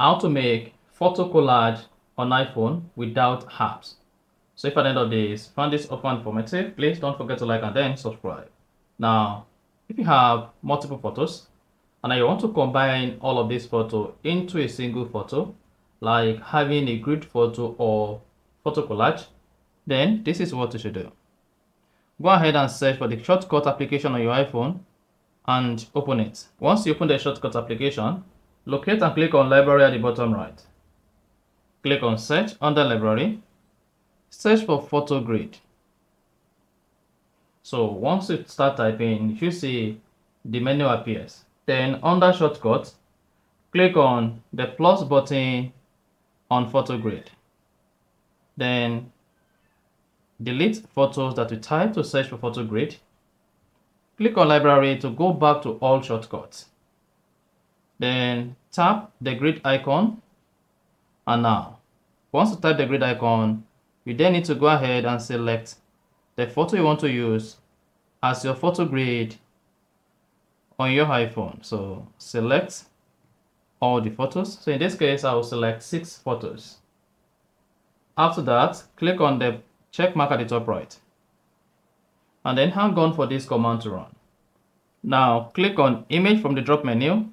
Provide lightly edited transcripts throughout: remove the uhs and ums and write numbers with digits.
how to make photo collage on iPhone without apps. So if at the end of this found this offer informative, please don't forget to like and then subscribe. Now, if you have multiple photos and you want to combine all of these photos into a single photo, like having a grid photo or photo collage, then this is what you should do. Go ahead and search for the shortcut application on your iPhone and open it. Once you open the shortcut application, locate and click on library at the bottom right. Click on search under library. Search for photo grid. So once you start typing, you see the menu appears. Then under shortcut, click on the plus button on photo grid. Then delete photos that you type to search for photo grid. Click on library to go back to all shortcuts. Then tap the grid icon. And now, once you type the grid icon, you then need to go ahead and select the photo you want to use as your photo grid on your iPhone. So select all the photos. So in this case, I will select 6 photos. After that, click on the check mark at the top right. And then hang on for this command to run. Now click on image from the drop menu.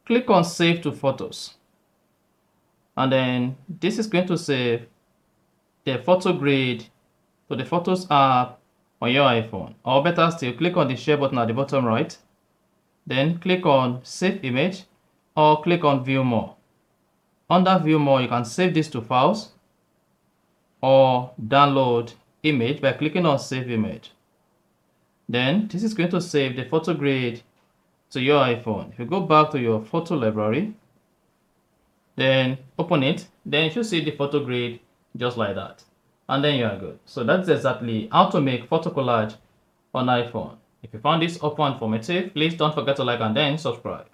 Click on save to photos. And then this is going to save the photo grid to the Photos app on your iPhone. Or better still, click on the share button at the bottom right. Then click on save image or click on view more. Under view more, you can save this to files or download image by clicking on save image. Then this is going to save the photo grid to your iPhone. If you go back to your photo library, then open it, then you should see the photo grid just like that. And then you are good. So that's exactly how to make photo collage on iPhone. If you found this offer informative, please don't forget to like and then subscribe.